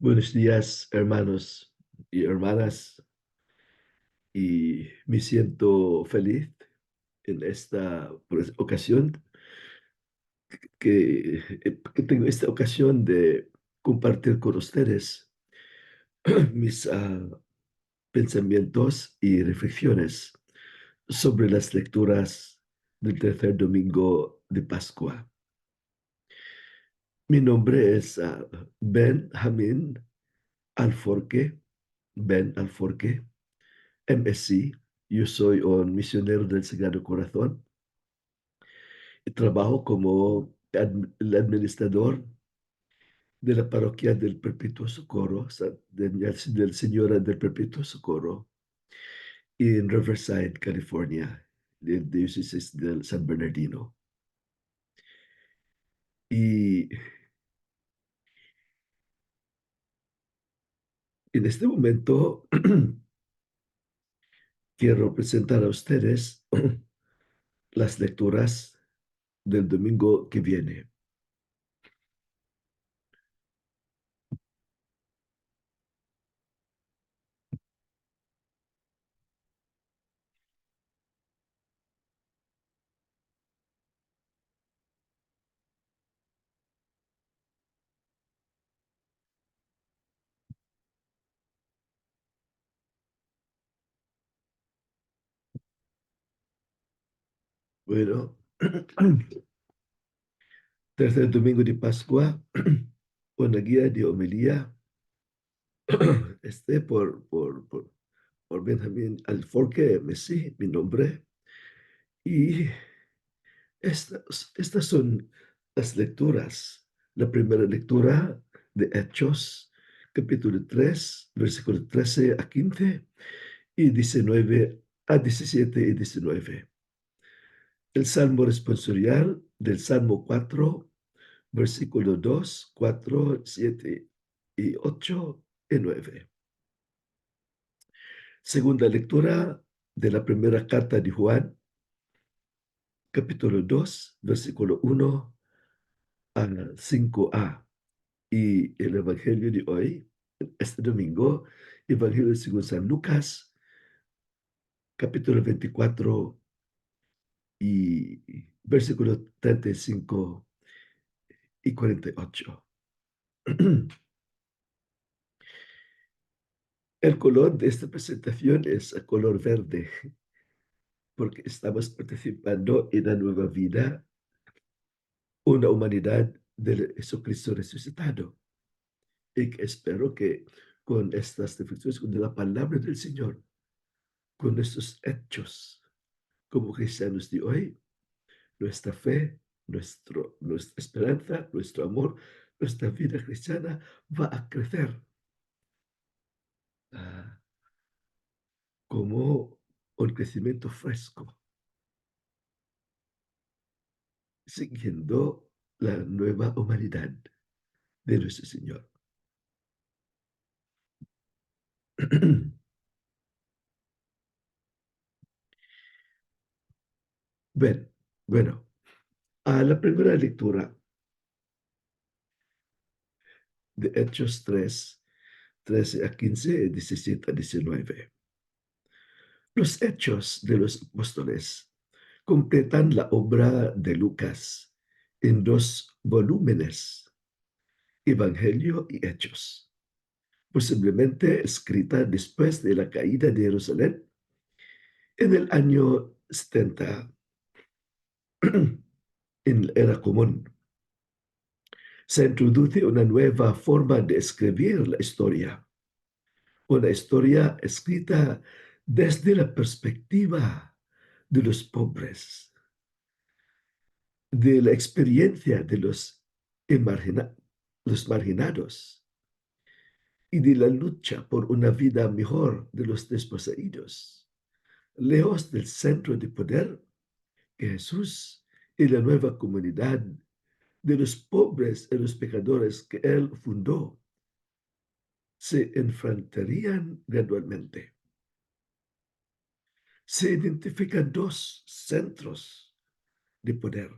Buenos días, hermanos y hermanas, y me siento feliz en esta ocasión que tengo esta ocasión de compartir con ustedes mis pensamientos y reflexiones sobre las lecturas del tercer domingo de Pascua. Mi nombre es Benjamin Alforque, Ben Alforque, MSc. Yo soy un misionero del Sagrado Corazón y trabajo como el administrador de la parroquia del Perpetuo Socorro, del Señora del Perpetuo Socorro, en Riverside, California, del diócesis del San Bernardino. Y en este momento quiero presentar a ustedes las lecturas del domingo que viene. Bueno, tercer domingo de Pascua, una guía de homilía por Benjamin Alforque, Messi, mi nombre. Y estas son las lecturas. La primera lectura de Hechos, capítulo 3, versículos 13 a 15 y 19 a 17 y 19. El Salmo responsorial del Salmo 4, versículo 2, 4, 7 y 8 y 9. Segunda lectura de la primera carta de Juan, capítulo 2, versículo 1 a 5a. Y el Evangelio de hoy, este domingo, Evangelio según San Lucas, capítulo 24 y versículo 35 y 48. El color de esta presentación es el color verde, porque estamos participando en la nueva vida, una humanidad de Jesucristo resucitado. Y que espero que con estas reflexiones, con la palabra del Señor, con estos hechos, como cristianos de hoy, nuestra fe, nuestra esperanza, nuestro amor, nuestra vida cristiana va a crecer ah, como un crecimiento fresco, siguiendo la nueva humanidad de nuestro Señor. Bien, bueno, a la primera lectura de Hechos 3, 13 a 15, 17 a 19. Los hechos de los apóstoles completan la obra de Lucas en 2 volúmenes, Evangelio y Hechos, posiblemente escrita después de la caída de Jerusalén en el año 70 en la era común. Se introduce una nueva forma de escribir la historia, una historia escrita desde la perspectiva de los pobres, de la experiencia de los marginados y de la lucha por una vida mejor de los desposeídos, lejos del centro de poder que Jesús y la nueva comunidad de los pobres y los pecadores que él fundó se enfrentarían gradualmente. Se identifican 2 centros de poder: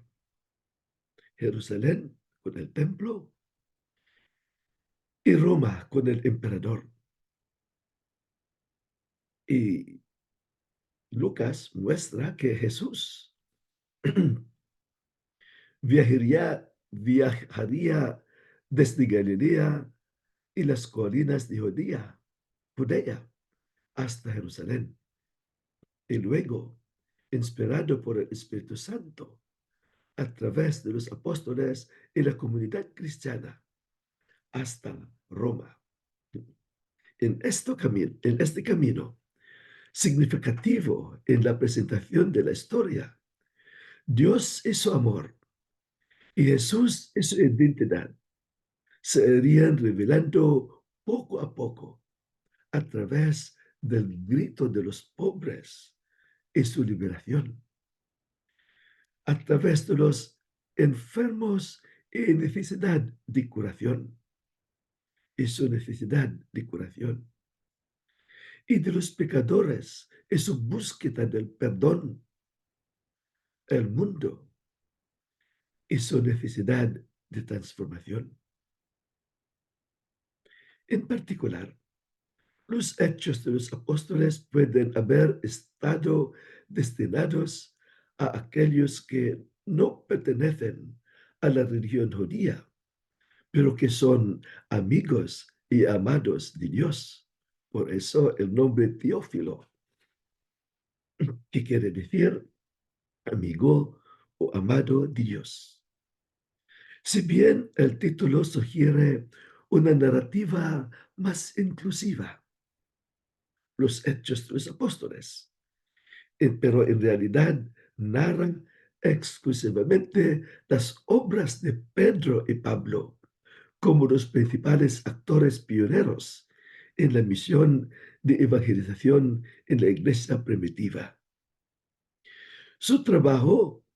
Jerusalén con el templo y Roma con el emperador. Y Lucas muestra que Jesús viajaría desde Galilea y las colinas de Judea hasta Jerusalén. Y luego, inspirado por el Espíritu Santo, a través de los apóstoles y la comunidad cristiana, hasta Roma. En este camino significativo en la presentación de la historia, Dios es su amor y Jesús es su identidad. Se irían revelando poco a poco a través del grito de los pobres y su liberación, a través de los enfermos y necesidad de curación, y su necesidad de curación, y de los pecadores y su búsqueda del perdón, el mundo y su necesidad de transformación. En particular, los hechos de los apóstoles pueden haber estado destinados a aquellos que no pertenecen a la religión judía, pero que son amigos y amados de Dios. Por eso el nombre Teófilo, que quiere decir amigo o amado de Dios. Si bien el título sugiere una narrativa más inclusiva, los hechos de los apóstoles, pero en realidad narran exclusivamente las obras de Pedro y Pablo como los principales actores pioneros en la misión de evangelización en la iglesia primitiva. Su trabajo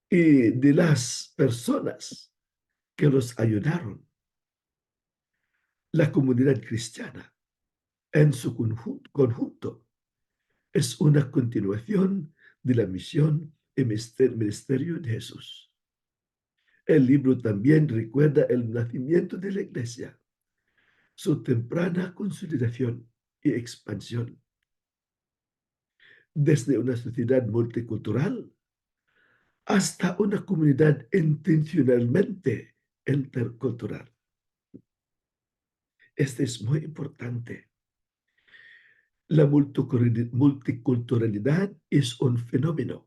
y de las personas que los ayudaron, la comunidad cristiana en su conjunto, es una continuación de la misión y ministerio de Jesús. El libro también recuerda el nacimiento de la iglesia, su temprana consolidación y expansión, desde una sociedad multicultural hasta una comunidad intencionalmente intercultural. Este es muy importante. La multiculturalidad es un fenómeno,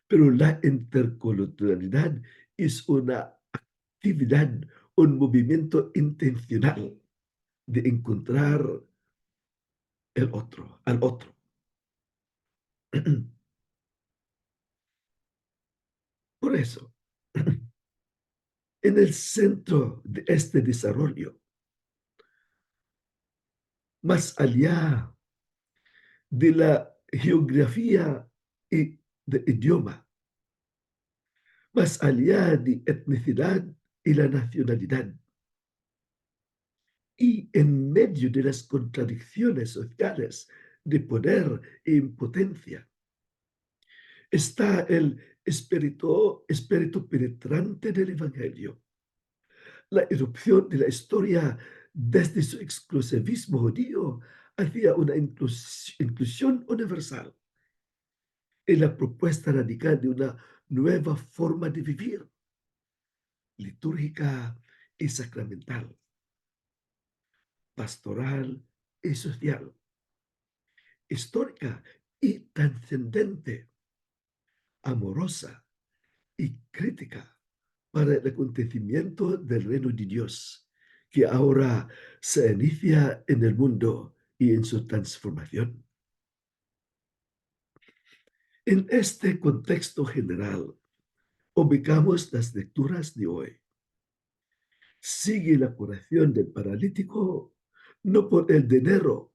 pero la interculturalidad es una actividad, un movimiento intencional de encontrar al otro. Por eso, en el centro de este desarrollo, más allá de la geografía y de idioma, más allá de etnicidad y la nacionalidad, y en medio de las contradicciones sociales de poder e impotencia, está el espíritu penetrante del Evangelio, la erupción de la historia desde su exclusivismo judío hacia una inclusión universal en la propuesta radical de una nueva forma de vivir, litúrgica y sacramental, pastoral y social, histórica y trascendente, amorosa y crítica para el acontecimiento del reino de Dios, que ahora se inicia en el mundo y en su transformación. En este contexto general, ubicamos las lecturas de hoy. Sigue la curación del paralítico no por el dinero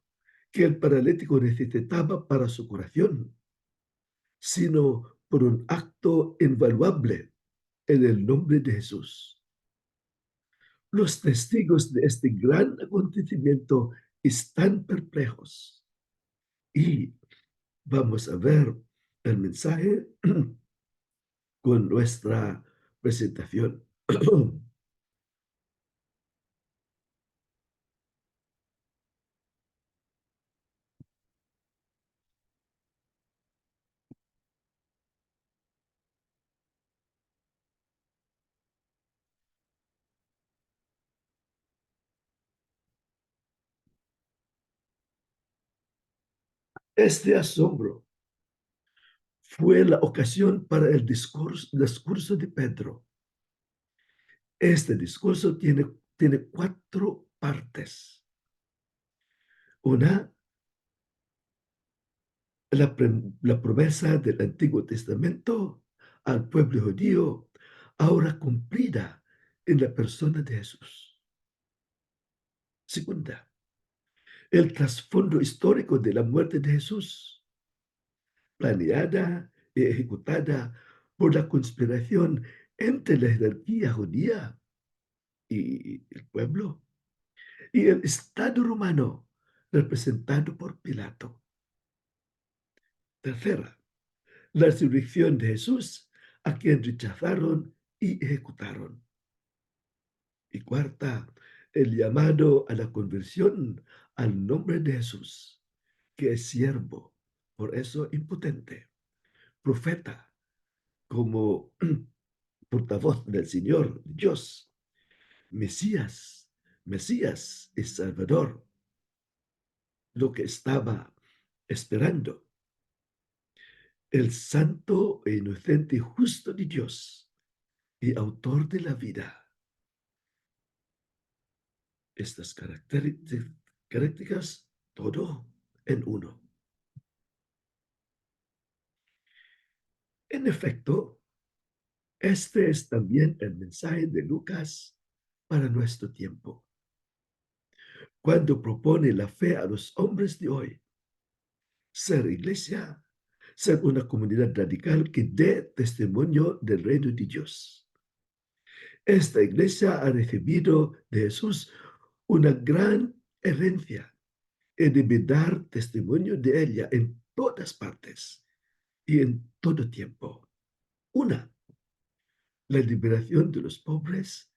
que el paralítico necesitaba para su curación, sino por un acto invaluable en el nombre de Jesús. Los testigos de este gran acontecimiento están perplejos y vamos a ver el mensaje con nuestra presentación. Este asombro fue la ocasión para el discurso de Pedro. Este discurso tiene cuatro partes. Una, la promesa del Antiguo Testamento al pueblo judío, ahora cumplida en la persona de Jesús. Segunda, el trasfondo histórico de la muerte de Jesús, planeada y ejecutada por la conspiración entre la jerarquía judía y el pueblo, y el Estado romano, representado por Pilato. Tercera, la resurrección de Jesús, a quien rechazaron y ejecutaron. Y cuarta, el llamado a la conversión al nombre de Jesús, que es siervo, por eso impotente, profeta, como portavoz del Señor Dios, Mesías, Mesías y Salvador, lo que estaba esperando, el santo e inocente y justo de Dios y autor de la vida. Estas características, todo en uno. En efecto, este es también el mensaje de Lucas para nuestro tiempo, cuando propone la fe a los hombres de hoy, ser iglesia, ser una comunidad radical que dé testimonio del reino de Dios. Esta iglesia ha recibido de Jesús una gran herencia y debe dar testimonio de ella en todas partes y en todo tiempo. Una, la liberación de los pobres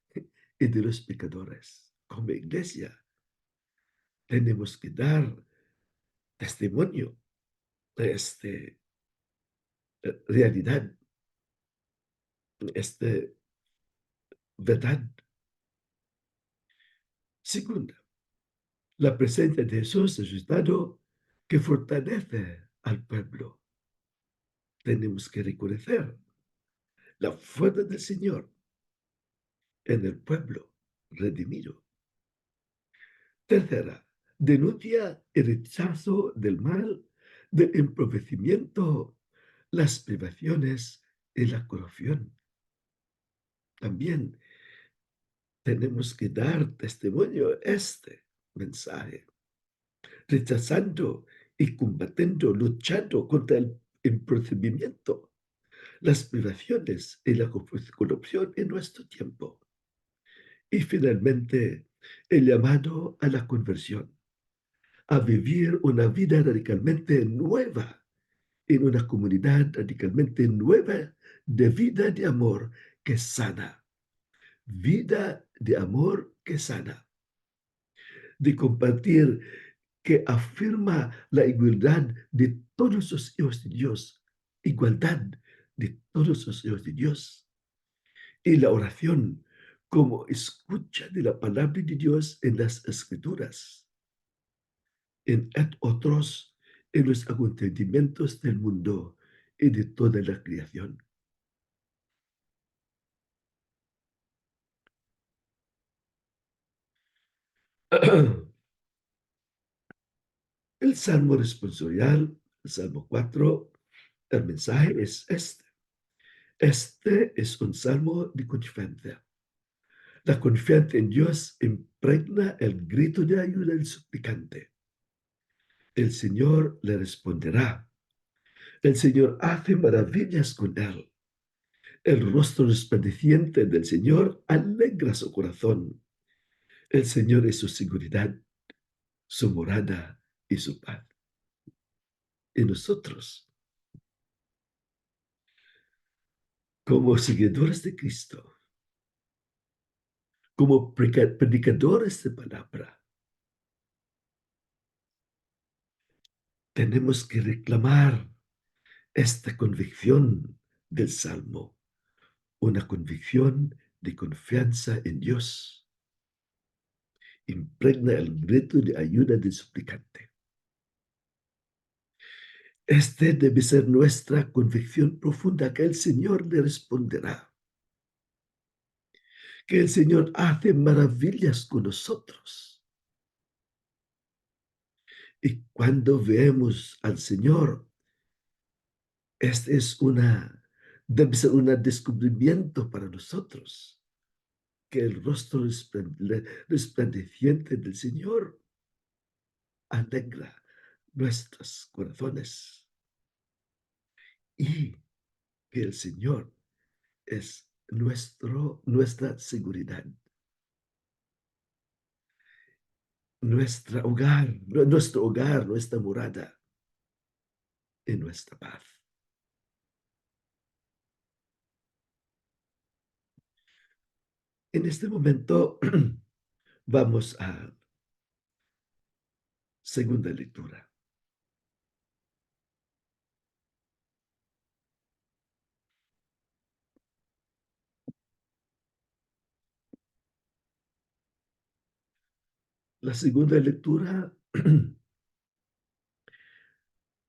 y de los pecadores. Como iglesia tenemos que dar testimonio de esta realidad, esta verdad. Segunda, la presencia de Jesús resucitado que fortalece al pueblo. Tenemos que reconocer la fuerza del Señor en el pueblo redimido. Tercera, denuncia el rechazo del mal, del empobrecimiento, las privaciones y la corrupción. También tenemos que dar testimonio de este mensaje, rechazando y combatiendo, luchando contra el empobrecimiento, las privaciones y la corrupción en nuestro tiempo. Y finalmente, el llamado a la conversión, a vivir una vida radicalmente nueva en una comunidad radicalmente nueva de vida de amor que sana, vida de amor que sana, de compartir que afirma la igualdad de todos los hijos de Dios, igualdad de todos los hijos de Dios, y la oración como escucha de la palabra de Dios en las escrituras, en otros, en los acontecimientos del mundo y de toda la creación. El Salmo responsorial, el Salmo 4, el mensaje es este. Este es un salmo de confianza. La confianza en Dios impregna el grito de ayuda del suplicante. El Señor le responderá. El Señor hace maravillas con él. El rostro resplandeciente del Señor alegra su corazón. El Señor es su seguridad, su morada y su paz. Y nosotros, como seguidores de Cristo, como predicadores de palabra, tenemos que reclamar esta convicción del Salmo, una convicción de confianza en Dios. Impregna el grito de ayuda del suplicante. Este debe ser nuestra convicción profunda, que el Señor le responderá, que el Señor hace maravillas con nosotros. Y cuando vemos al Señor, este es debe ser un descubrimiento para nosotros, que el rostro resplandeciente del Señor alegra nuestros corazones y que el Señor es nuestra seguridad, nuestro hogar, nuestra morada y nuestra paz. En este momento vamos a segunda lectura. La segunda lectura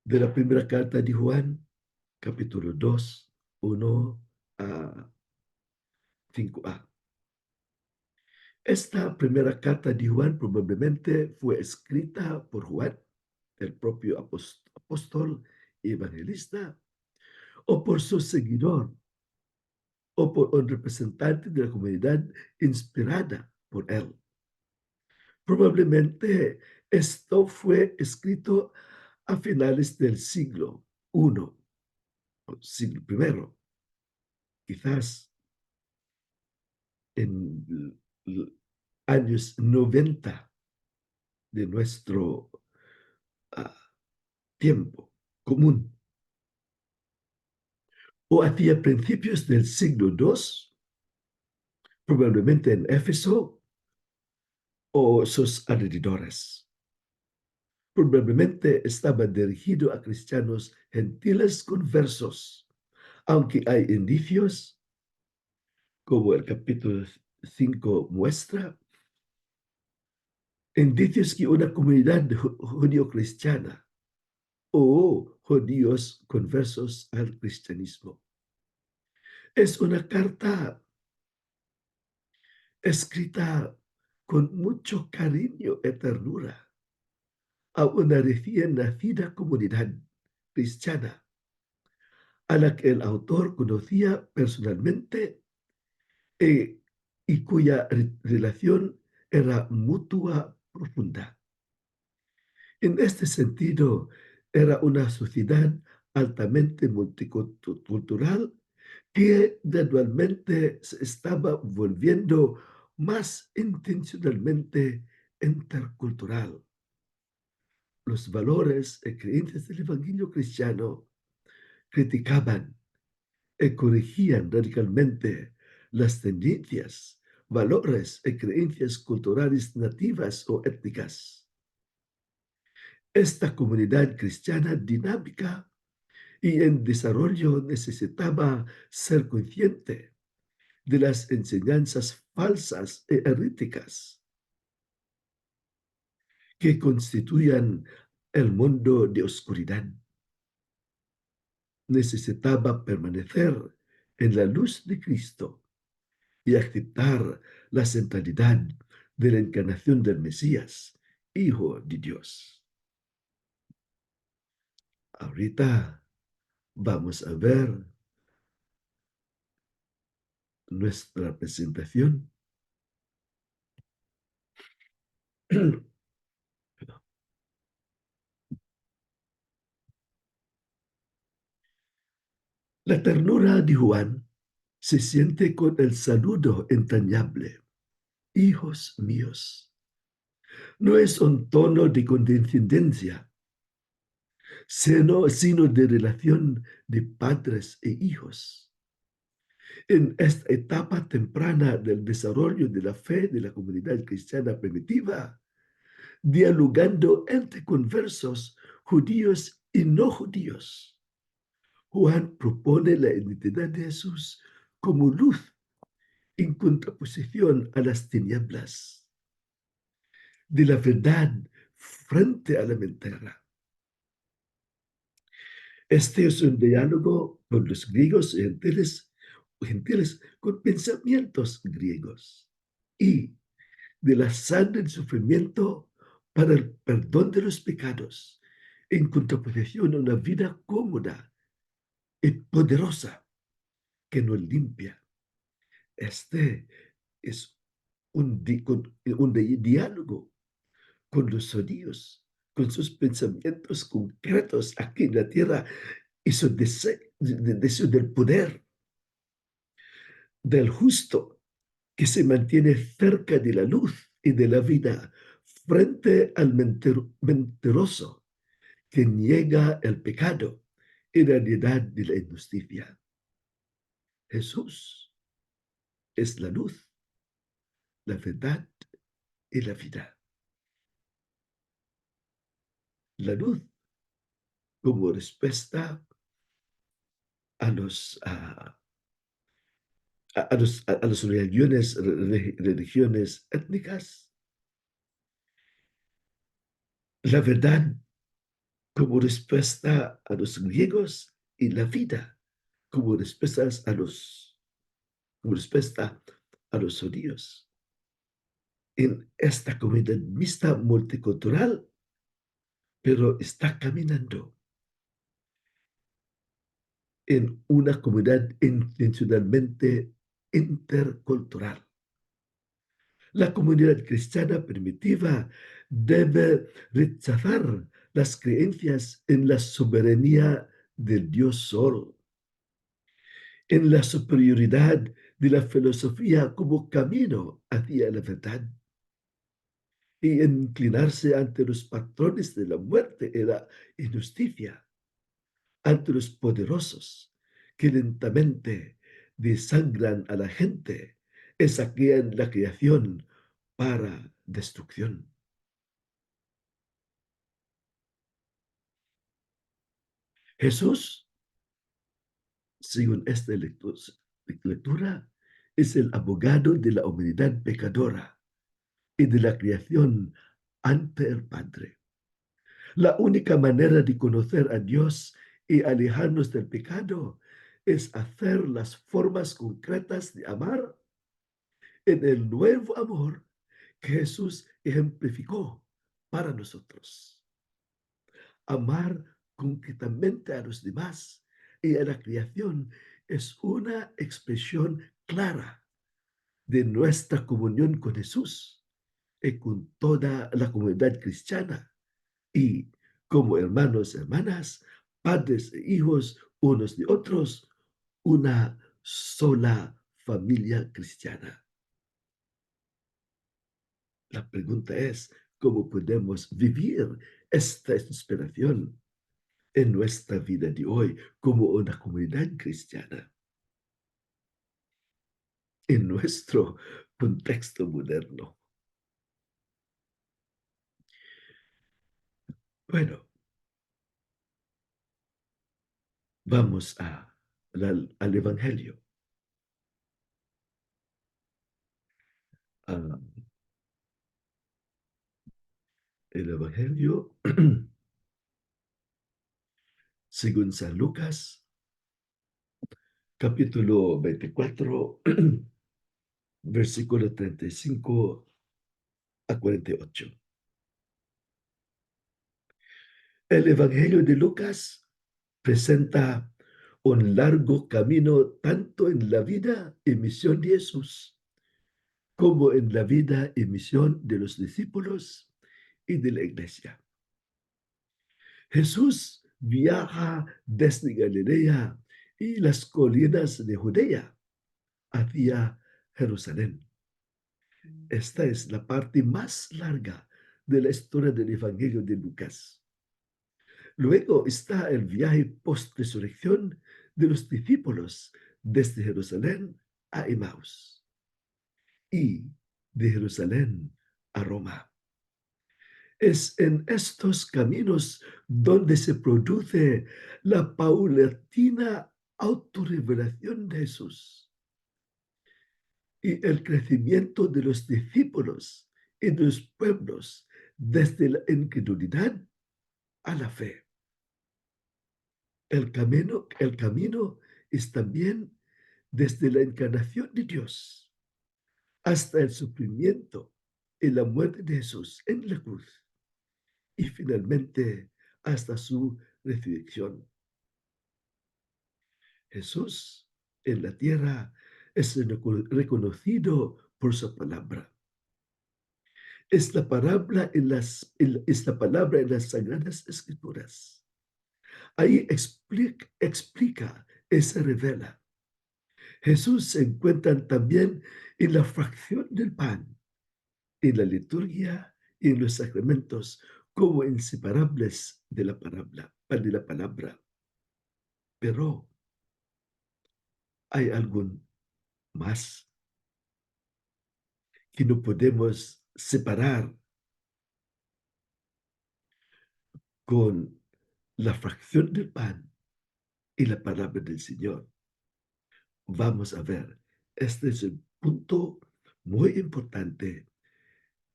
de la primera carta de Juan, capítulo 2, 1 a 5a. Esta primera carta de Juan probablemente fue escrita por Juan, el propio apóstol y evangelista, o por su seguidor, o por un representante de la comunidad inspirada por él. Probablemente esto fue escrito a finales del siglo I, o siglo I, quizás en años 90 de nuestro uh, tiempo común, o hacia principios del siglo II, probablemente en Éfeso o sus alrededores. Probablemente estaba dirigido a cristianos gentiles conversos, aunque hay indicios, como el capítulo 5 muestra, indicios que una comunidad judío-cristiana o judíos conversos al cristianismo. Es una carta escrita con mucho cariño y ternura a una recién nacida comunidad cristiana a la que el autor conocía personalmente y cuya relación era mutua profunda. En este sentido, era una sociedad altamente multicultural que gradualmente se estaba volviendo más intencionalmente intercultural. Los valores y creencias del Evangelio cristiano criticaban y corregían radicalmente las tendencias, valores y creencias culturales nativas o étnicas. Esta comunidad cristiana dinámica y en desarrollo necesitaba ser consciente de las enseñanzas falsas e heréticas que constituían el mundo de oscuridad. Necesitaba permanecer en la luz de Cristo y aceptar la centralidad de la encarnación del Mesías, Hijo de Dios. Ahorita vamos a ver nuestra presentación. La ternura de Juan se siente con el saludo entrañable. Hijos míos. No es un tono de condescendencia, sino de relación de padres e hijos. En esta etapa temprana del desarrollo de la fe de la comunidad cristiana primitiva, dialogando entre conversos judíos y no judíos, Juan propone la identidad de Jesús como luz en contraposición a las tinieblas, de la verdad frente a la mentira. Este es un diálogo con los griegos y gentiles con pensamientos griegos y de la sangre del sufrimiento para el perdón de los pecados, en contraposición a una vida cómoda y poderosa que nos limpia. Este es un diálogo con los judíos, con sus pensamientos concretos aquí en la tierra y su deseo del poder, del justo, que se mantiene cerca de la luz y de la vida frente al mentiroso que niega el pecado y la realidad de la injusticia. Jesús es la luz, la verdad y la vida. La luz como respuesta a las religiones étnicas, la verdad como respuesta a los griegos y la vida como como respuesta a los judíos. En esta comunidad mixta multicultural, pero está caminando en una comunidad intencionalmente intercultural. La comunidad cristiana primitiva debe rechazar las creencias en la soberanía del Dios Sol, en la superioridad de la filosofía como camino hacia la verdad y inclinarse ante los patrones de la muerte y la injusticia, ante los poderosos que lentamente desangran a la gente y saquean la creación para destrucción. Jesús, según esta lectura, es el abogado de la humanidad pecadora y de la creación ante el Padre. La única manera de conocer a Dios y alejarnos del pecado es hacer las formas concretas de amar en el nuevo amor que Jesús ejemplificó para nosotros. Amar concretamente a los demás y a la creación es una expresión clara de nuestra comunión con Jesús y con toda la comunidad cristiana y como hermanos y hermanas, padres e hijos unos de otros, una sola familia cristiana. La pregunta es, ¿cómo podemos vivir esta inspiración en nuestra vida de hoy como una comunidad cristiana, en nuestro contexto moderno? Bueno, vamos al Evangelio. Ah, el Evangelio, según San Lucas, capítulo 24, versículo 35 a 48. El Evangelio de Lucas presenta un largo camino tanto en la vida y misión de Jesús como en la vida y misión de los discípulos y de la iglesia. Jesús viaja desde Galilea y las colinas de Judea hacia Jerusalén. Esta es la parte más larga de la historia del Evangelio de Lucas. Luego está el viaje post-resurrección de los discípulos desde Jerusalén a Emmaus y de Jerusalén a Roma. Es en estos caminos donde se produce la paulatina autorrevelación de Jesús y el crecimiento de los discípulos y de los pueblos desde la incredulidad a la fe. El camino es también desde la encarnación de Dios hasta el sufrimiento y la muerte de Jesús en la cruz y finalmente hasta su resurrección. Jesús en la tierra es reconocido por su palabra. Es la palabra en las Sagradas Escrituras. Ahí explica y se revela. Jesús se encuentra también en la fracción del pan, en la liturgia y en los sacramentos como inseparables de la palabra. Pero hay algo más que no podemos separar con la fracción del pan y la palabra del Señor. Vamos a ver, este es el punto muy importante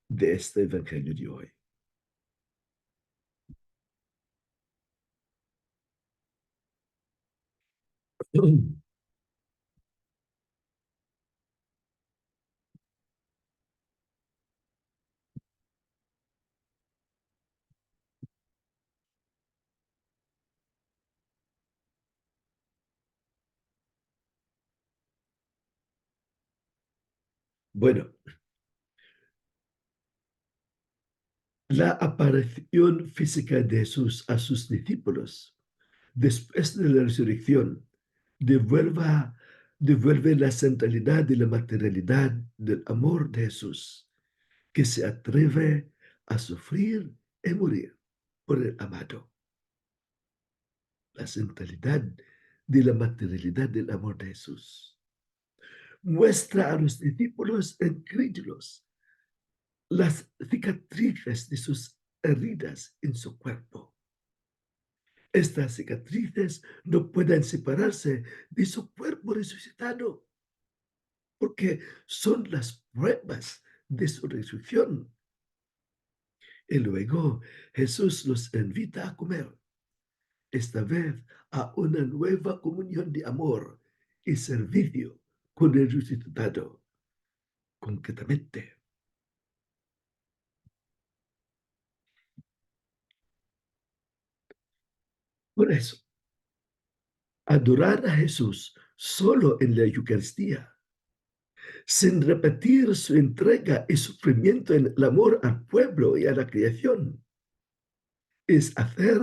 de este evangelio de hoy. Bueno, la aparición física de Jesús a sus discípulos después de la resurrección devuelva- devuelve la centralidad y la materialidad del amor de Jesús, que se atreve a sufrir y morir por el amado. La centralidad de la materialidad del amor de Jesús muestra a los discípulos incrédulos las cicatrices de sus heridas en su cuerpo. Estas cicatrices no pueden separarse de su cuerpo resucitado, porque son las pruebas de su resurrección. Y luego Jesús los invita a comer, esta vez a una nueva comunión de amor y servicio con el resucitado. Concretamente, por eso, adorar a Jesús solo en la Eucaristía, sin repetir su entrega y sufrimiento en el amor al pueblo y a la creación, es hacer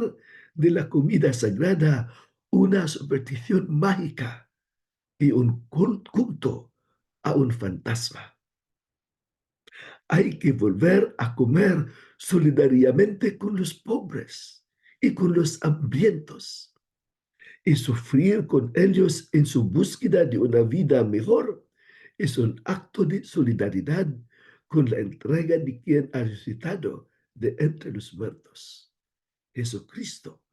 de la comida sagrada una superstición mágica y un culto a un fantasma. Hay que volver a comer solidariamente con los pobres y con los hambrientos y sufrir con ellos en su búsqueda de una vida mejor es un acto de solidaridad con la entrega de quien ha resucitado de entre los muertos, Jesucristo,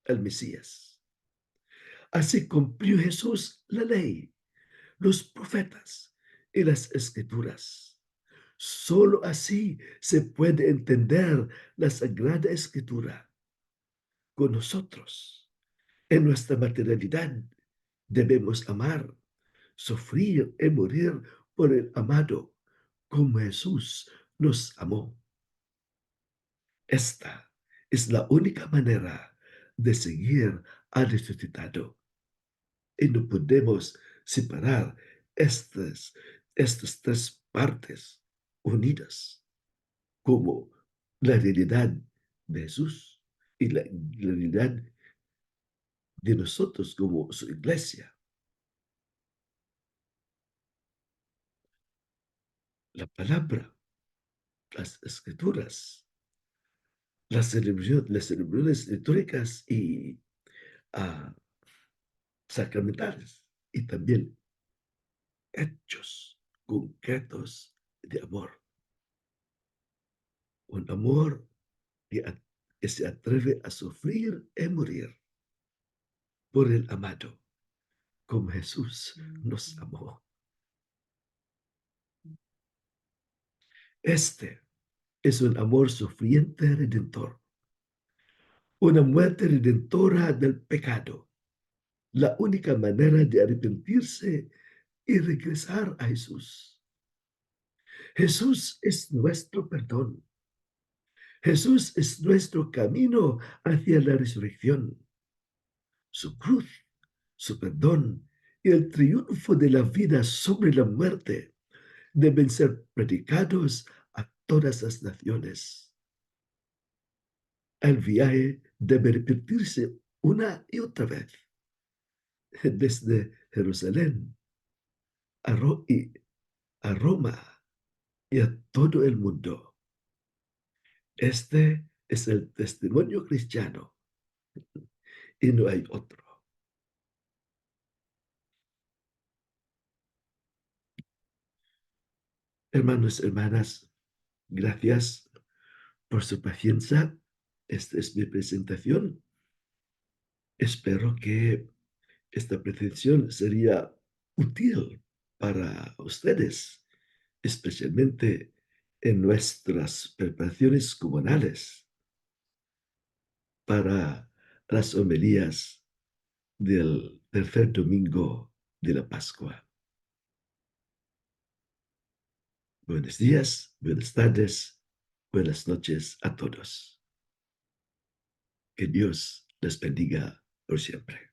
el Mesías. Así cumplió Jesús la ley, los profetas y las escrituras. Solo así se puede entender la Sagrada Escritura. Con nosotros, en nuestra materialidad, debemos amar, sufrir y morir por el amado, como Jesús nos amó. Esta es la única manera de seguir al resucitado. Y no podemos separar estas tres partes unidas como la realidad de Jesús y la realidad de nosotros como su iglesia. La palabra, las escrituras, las celebraciones litúrgicas y ah, sacramentales y también hechos concretos de amor. Un amor que, que se atreve a sufrir y morir por el amado, como Jesús nos amó. Este es un amor sufriente redentor, una muerte redentora del pecado, la única manera de arrepentirse y regresar a Jesús. Jesús es nuestro perdón. Jesús es nuestro camino hacia la resurrección. Su cruz, su perdón y el triunfo de la vida sobre la muerte deben ser predicados a todas las naciones. El viaje debe repetirse una y otra vez, desde Jerusalén a Roma y a todo el mundo. Este es el testimonio cristiano y no hay otro. Hermanos, hermanas, gracias por su paciencia. Esta es mi presentación. Espero que esta presentación sería útil para ustedes, especialmente en nuestras preparaciones comunales para las homilías del tercer domingo de la Pascua. Buenos días, buenas tardes, buenas noches a todos. Que Dios les bendiga por siempre.